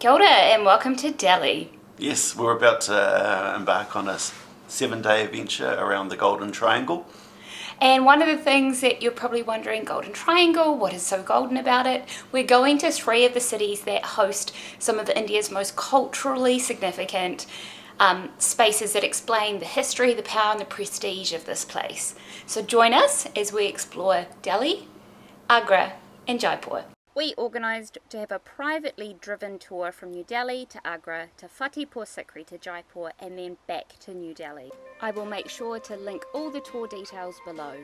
Kia ora and welcome to Delhi. Yes, we're about to embark on a 7-day adventure around the Golden Triangle. And one of the things that you're probably wondering, Golden Triangle, what is so golden about it? We're going to 3 of the cities that host some of India's most culturally significant spaces that explain the history, the power and the prestige of this place. So join us as we explore Delhi, Agra and Jaipur. We organised to have a privately driven tour from New Delhi to Agra to Fatehpur Sikri to Jaipur and then back to New Delhi. I will make sure to link all the tour details below.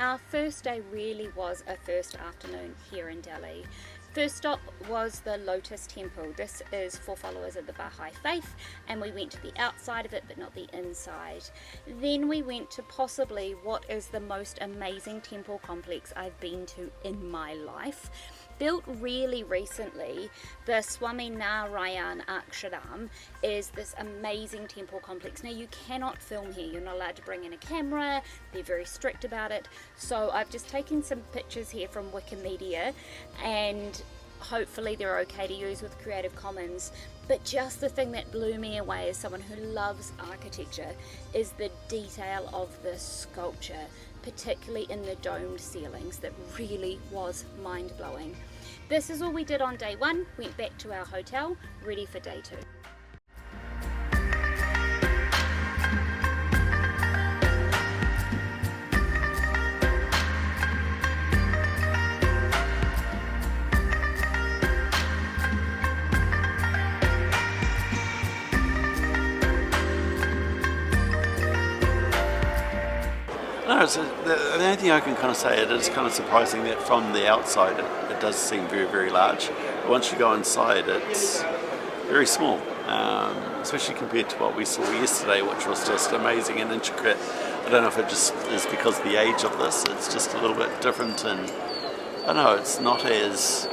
Our first day really was a first afternoon here in Delhi. First stop was the Lotus Temple. This is for followers of the Baha'i faith, and we went to the outside of it but not the inside. Then we went to possibly what is the most amazing temple complex I've been to in my life. Built really recently, the Swami Narayan Akshardham is this amazing temple complex. Now you cannot film here, you're not allowed to bring in a camera, they're very strict about it. So I've just taken some pictures here from Wikimedia and hopefully they're okay to use with Creative Commons. But just the thing that blew me away as someone who loves architecture is the detail of the sculpture, particularly in the domed ceilings. That really was mind-blowing. This is all we did on day 1. Went back to our hotel, ready for day 2. No, the only thing I can kind of say, it is kind of surprising that from the outside it does seem very, very large. But once you go inside, it's very small, especially compared to what we saw yesterday, which was just amazing and intricate. I don't know if it just is because of the age of this, it's just a little bit different, and I don't know, it's not as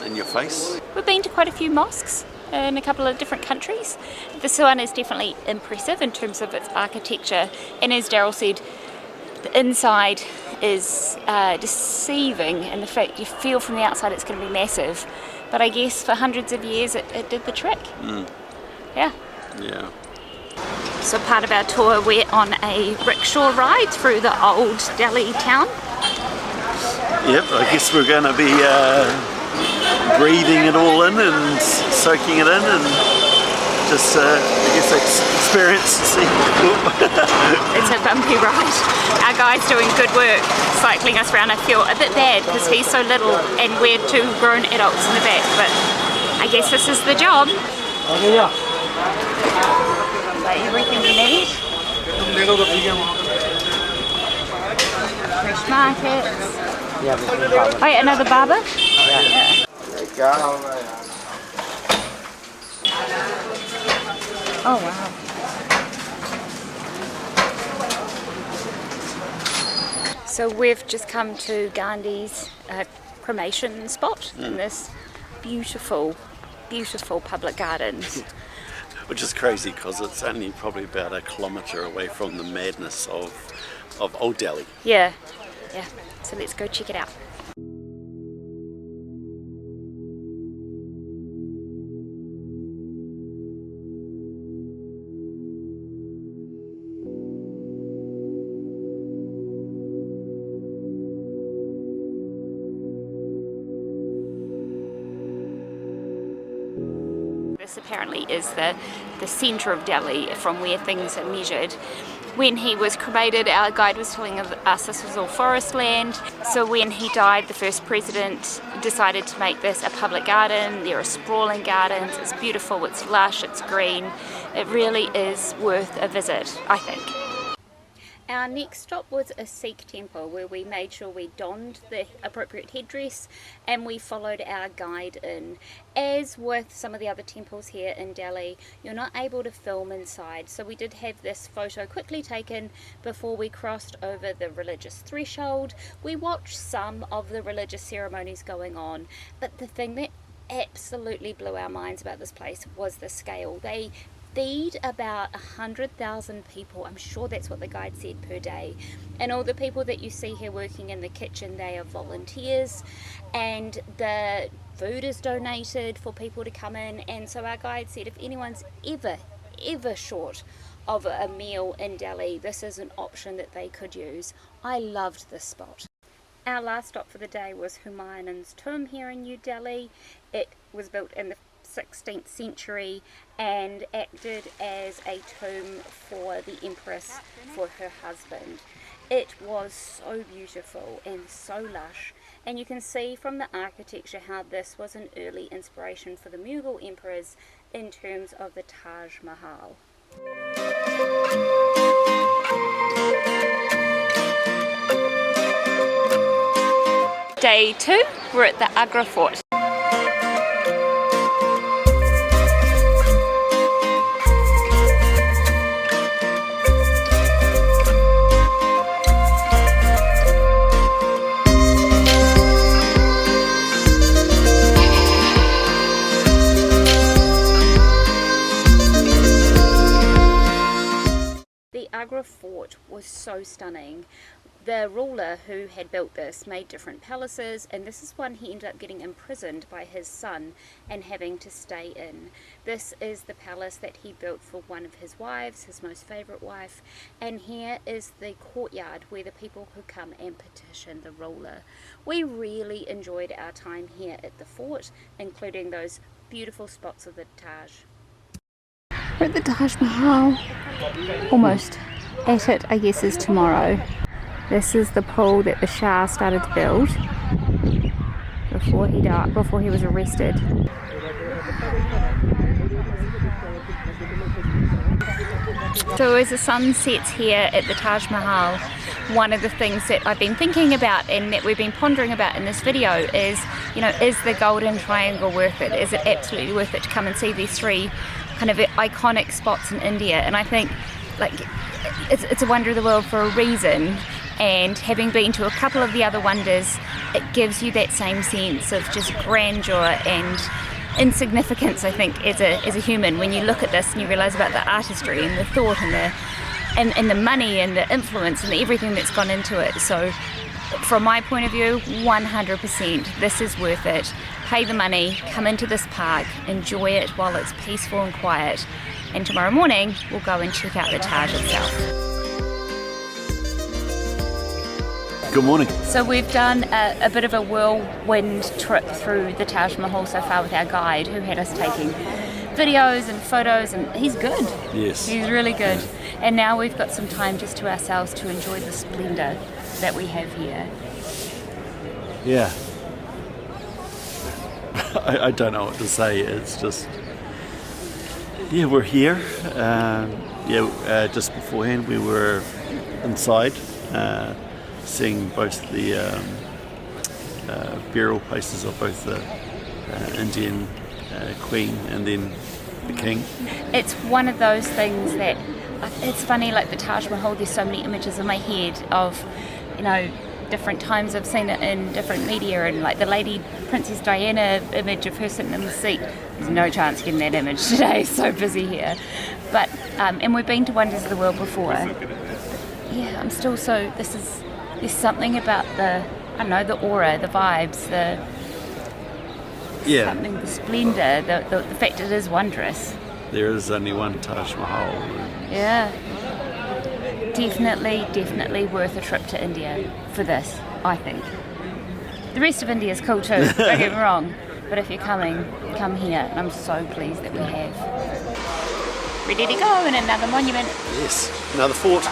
in your face. We've been to quite a few mosques in a couple of different countries. This one is definitely impressive in terms of its architecture, and as Darryl said, the inside is deceiving in the fact you feel from the outside it's going to be massive, but I guess for hundreds of years it did the trick. Yeah. So part of our tour, we're on a rickshaw ride through the old Delhi town. Yep, I guess we're going to be breathing it all in and soaking it in and just experience It's a bumpy ride. Our guy's doing good work cycling us around. I feel a bit bad because he's so little and we're 2 grown adults in the back, but I guess this is the job. Like everything you need. Fresh markets. Oh yeah, another barber? Yeah. Oh wow. So we've just come to Gandhi's cremation spot in this beautiful, beautiful public garden. Which is crazy because it's only probably about 1 kilometre away from the madness of Old Delhi. Yeah. So let's go check it out. This apparently is the centre of Delhi from where things are measured. When he was cremated, our guide was telling us this was all forest land. So when he died, the first president decided to make this a public garden. There are sprawling gardens, it's beautiful, it's lush, it's green. It really is worth a visit, I think. Our next stop was a Sikh temple where we made sure we donned the appropriate headdress and we followed our guide in. As with some of the other temples here in Delhi, you're not able to film inside, so we did have this photo quickly taken before we crossed over the religious threshold. We watched some of the religious ceremonies going on, but the thing that absolutely blew our minds about this place was the scale. They feed about 100,000 people. I'm sure that's what the guide said, per day. And all the people that you see here working in the kitchen, they are volunteers, and the food is donated for people to come in. And so our guide said if anyone's ever short of a meal in Delhi, this is an option that they could use. I loved this spot. Our last stop for the day was Humayun's tomb here in New Delhi. It was built in the 16th century and acted as a tomb for the Empress for her husband. It was so beautiful and so lush, and you can see from the architecture how this was an early inspiration for the Mughal emperors in terms of the Taj Mahal. Day 2, we're at the Agra fort. The Agra fort was so stunning. The ruler who had built this made different palaces, and this is one he ended up getting imprisoned by his son and having to stay in. This is the palace that he built for one of his wives, his most favourite wife, and here is the courtyard where the people could come and petition the ruler. We really enjoyed our time here at the fort, including those beautiful spots of the Taj. We're at the Taj Mahal, almost at it, I guess, is tomorrow. This is the pool that the Shah started to build before he died, before he was arrested. So as the sun sets here at the Taj Mahal, one of the things that I've been thinking about and that we've been pondering about in this video is, is the Golden Triangle worth it? Is it absolutely worth it to come and see these three kind of iconic spots in India? And I think it's a wonder of the world for a reason, and having been to a couple of the other wonders, it gives you that same sense of just grandeur and insignificance, I think, as a human, when you look at this and you realise about the artistry and the thought and the money and the influence and everything that's gone into it. So from my point of view, 100% this is worth it. Pay the money, come into this park, enjoy it while it's peaceful and quiet, and tomorrow morning we'll go and check out the Taj itself. Good morning. So we've done a bit of a whirlwind trip through the Taj Mahal so far with our guide, who had us taking videos and photos, and he's good. Yes. He's really good. And now we've got some time just to ourselves to enjoy the splendour that we have here. Yeah. I don't know what to say. It's just, we're here. Just beforehand we were inside, seeing both the burial places of both the Indian Queen and then the King. It's one of those things that, it's funny, like the Taj Mahal, there's so many images in my head of, different times I've seen it in different media, and like the Lady Princess Diana image of her sitting in the seat. There's no chance getting that image today, so busy here. But, and we've been to Wonders of the World before. Yeah, I'm still there's something about the aura, the vibes, the splendour, the fact it is wondrous. There is only one Taj Mahal. Yeah. Definitely worth a trip to India for this, I think. The rest of India is cool too, don't get me wrong. But if you're coming, come here, and I'm so pleased that we have. Ready to go in another monument. Yes, another fort.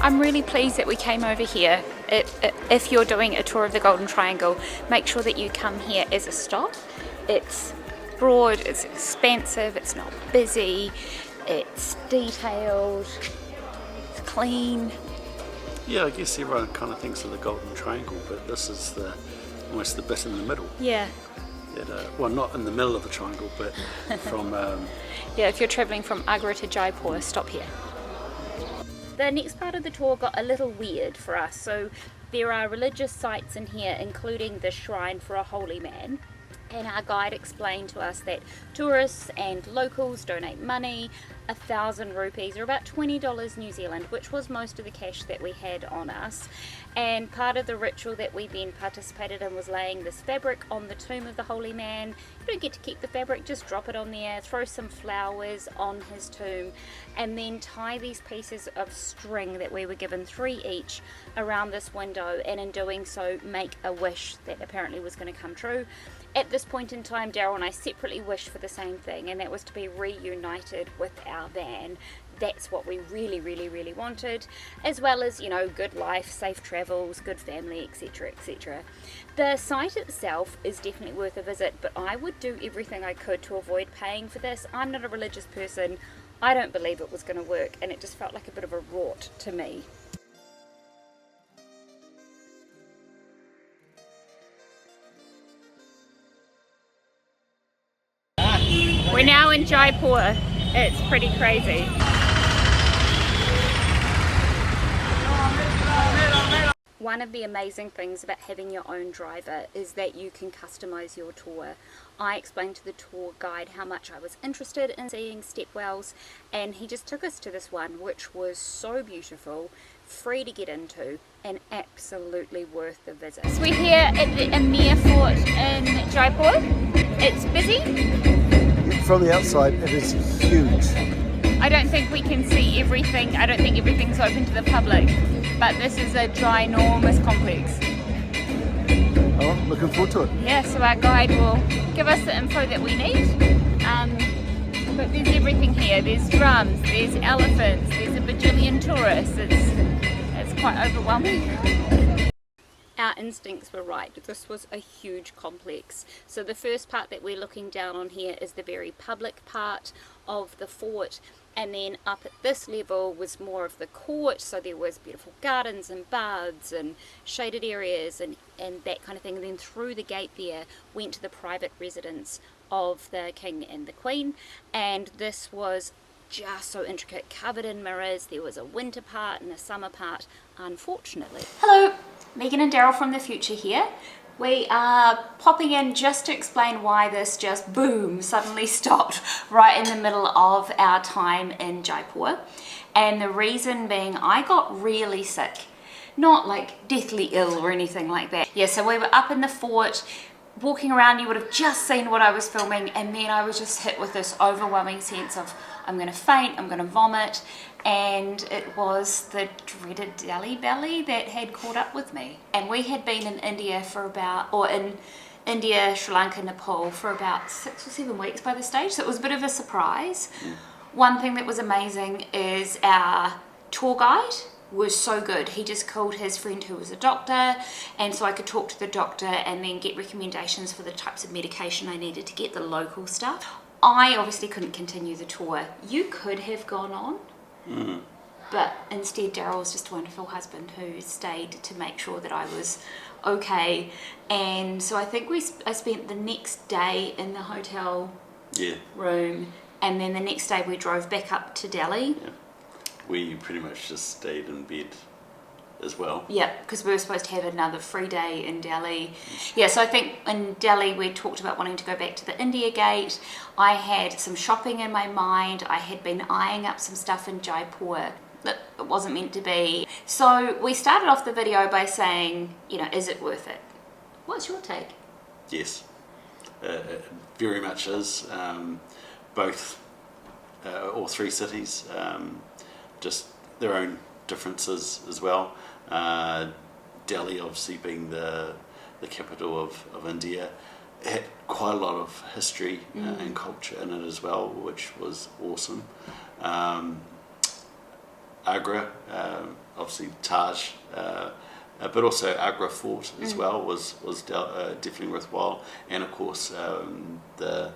I'm really pleased that we came over here. If you're doing a tour of the Golden Triangle, make sure that you come here as a stop. It's broad, it's expansive, it's not busy, it's detailed, it's clean. Yeah, I guess everyone kind of thinks of the Golden Triangle, but this is almost the bit in the middle. Yeah. Well, not in the middle of the triangle, but from... Yeah, if you're travelling from Agra to Jaipur, stop here. The next part of the tour got a little weird for us. So there are religious sites in here, including the shrine for a holy man. And our guide explained to us that tourists and locals donate money, 1,000 rupees, or about $20 New Zealand, which was most of the cash that we had on us. And part of the ritual that we then participated in was laying this fabric on the tomb of the holy man. You don't get to keep the fabric, just drop it on there, throw some flowers on his tomb, and then tie these pieces of string that we were given, 3 each, around this window, and in doing so make a wish that apparently was going to come true. At this point in time, Darryl and I separately wished for the same thing, and that was to be reunited with our van. That's what we really, really, really wanted, as well as, you know, good life, safe travels, good family, etc., etc. The site itself is definitely worth a visit, but I would do everything I could to avoid paying for this. I'm not a religious person. I don't believe it was going to work, and it just felt like a bit of a rort to me. We're now in Jaipur. It's pretty crazy. One of the amazing things about having your own driver is that you can customize your tour. I explained to the tour guide how much I was interested in seeing stepwells, and he just took us to this one, which was so beautiful, free to get into, and absolutely worth the visit. So we're here at the Amer fort in Jaipur. It's busy. From the outside, it is huge. I don't think we can see everything. I don't think everything's open to the public, but this is a ginormous complex. Oh, looking forward to it. Yeah, so our guide will give us the info that we need. But there's everything here. There's drums, there's elephants, there's a bajillion tourists. It's quite overwhelming. Our instincts were right. This was a huge complex. So the first part that we're looking down on here is the very public part of the fort, and then up at this level was more of the court, so there was beautiful gardens and baths and shaded areas and that kind of thing. And then through the gate there went to the private residence of the king and the queen, and this was just so intricate, covered in mirrors. There was a winter part and a summer part, unfortunately. Hello, Megan and Darryl from the future here. We are popping in just to explain why this just boom suddenly stopped right in the middle of our time in Jaipur. And the reason being, I got really sick. Not like deathly ill or anything like that. Yeah, so we were up in the fort, walking around. You would have just seen what I was filming, and then I was just hit with this overwhelming sense of I'm going to faint, I'm going to vomit, and it was the dreaded Delhi belly that had caught up with me. And we had been in India in India, Sri Lanka, Nepal for about 6 or 7 weeks by this stage, so it was a bit of a surprise. One thing that was amazing is our tour guide was so good. He just called his friend who was a doctor, and so I could talk to the doctor and then get recommendations for the types of medication I needed to get the local stuff. I obviously couldn't continue the tour. You could have gone on, but instead Darryl was just a wonderful husband who stayed to make sure that I was okay. And so I think I spent the next day in the hotel room, and then the next day we drove back up to Delhi. Yeah. We pretty much just stayed in bed as well. Yeah, because we were supposed to have another free day in Delhi. Yeah, so I think in Delhi we talked about wanting to go back to the India Gate. I had some shopping in my mind. I had been eyeing up some stuff in Jaipur that it wasn't meant to be. So we started off the video by saying, you know, is it worth it? What's your take? Yes, it very much is. Both, all three cities, just their own differences as well. Delhi obviously being the capital of India, had quite a lot of history and culture in it as well, which was awesome. Agra, obviously Taj, but also Agra Fort as well was definitely worthwhile, and of course the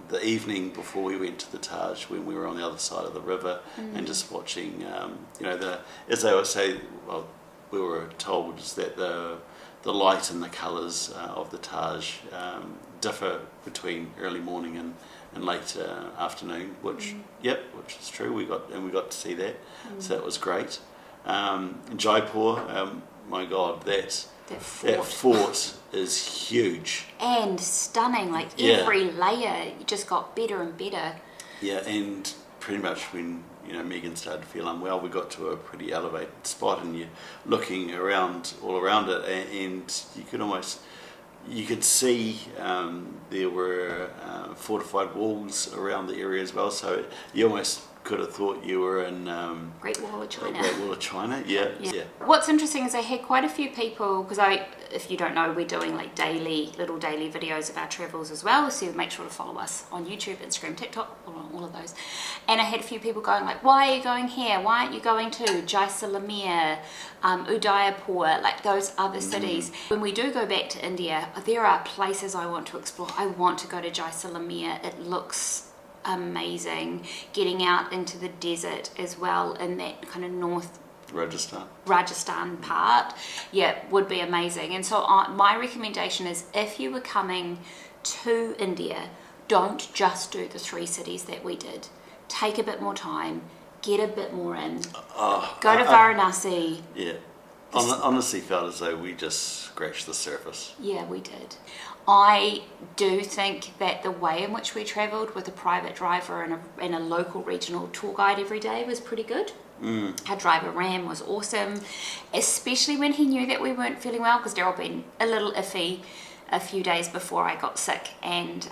the evening before we went to the Taj, when we were on the other side of the river, and just watching, as they always say, well, we were told is that the light and the colours of the Taj differ between early morning and late afternoon, which is true. We got to see that, so that was great. Jaipur, my God, that fort is huge and stunning. Like every layer, you just got better and better. Yeah, and pretty much when Megan started to feel unwell, we got to a pretty elevated spot, and you're looking around all around it, and you could see there were fortified walls around the area as well. So you almost could have thought you were in Great Wall of China. Great Wall of China, yeah. What's interesting is I had quite a few people, because if you don't know, we're doing like little daily videos of our travels as well, so make sure to follow us on YouTube, Instagram, TikTok, all of those. And I had a few people going like, why are you going here? Why aren't you going to Jaisalmer, Udaipur, like those other cities? When we do go back to India, there are places I want to explore. I want to go to Jaisalmer. It looks amazing, getting out into the desert as well in that kind of north Rajasthan part, would be amazing. And so my recommendation is, if you were coming to India, don't just do the 3 cities that we did. Take a bit more time, get a bit more in, go to Varanasi. Honestly felt as though we just scratched the surface. Yeah, we did. I do think that the way in which we travelled with a private driver and a local regional tour guide every day was pretty good. Our driver Ram was awesome, especially when he knew that we weren't feeling well, because Darryl been a little iffy a few days before I got sick, and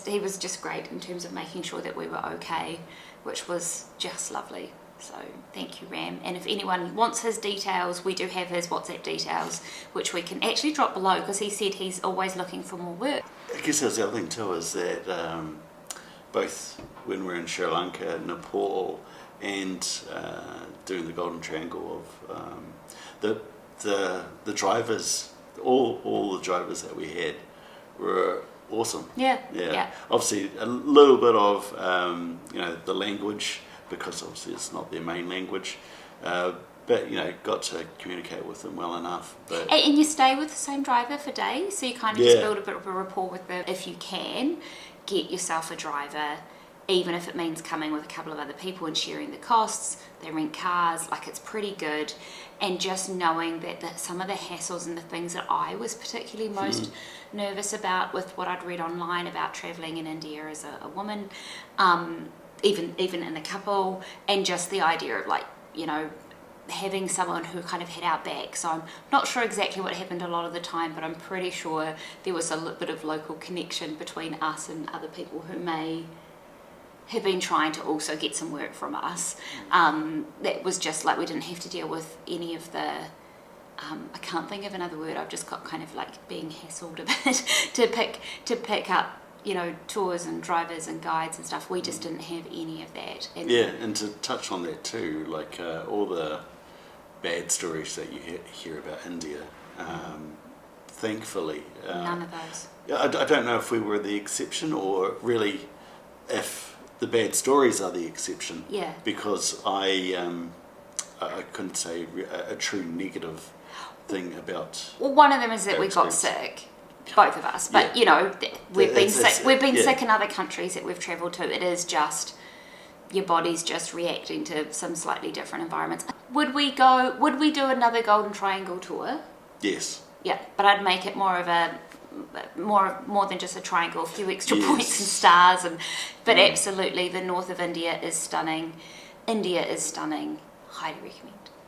he was just great in terms of making sure that we were okay, which was just lovely. So thank you, Ram. And if anyone wants his details, we do have his WhatsApp details, which we can actually drop below, because he said he's always looking for more work. I guess that's the other thing too, is that both when we're in Sri Lanka, Nepal, and doing the Golden Triangle of the drivers, all the drivers that we had were awesome. Yeah. Obviously a little bit of the language, because obviously it's not their main language, but got to communicate with them well enough. But and you stay with the same driver for days, so you kind of just build a bit of a rapport with them. If you can, get yourself a driver, even if it means coming with a couple of other people and sharing the costs. They rent cars, like it's pretty good. And just knowing that some of the hassles and the things that I was particularly most nervous about with what I'd read online about travelling in India as a woman, even in a couple, and just the idea of having someone who kind of had our back. So I'm not sure exactly what happened a lot of the time, but I'm pretty sure there was a little bit of local connection between us and other people who may have been trying to also get some work from us. That was just like, we didn't have to deal with any of the I can't think of another word. I've just got kind of like being hassled a bit to pick up tours and drivers and guides and stuff. We just didn't have any of that. And to touch on that too, like all the bad stories that you hear about India, thankfully none of those. I don't know if we were the exception, or really if the bad stories are the exception. Because I couldn't say a true negative thing about. Well, one of them is that we got sick. Both of us, but we've been sick. We've been sick in other countries that we've travelled to. It is just your body's just reacting to some slightly different environments. Would we do another Golden Triangle tour? Yes. Yeah, but I'd make it more of a more than just a triangle, a few extra points and stars, but absolutely the north of India is stunning. India is stunning. Highly recommend.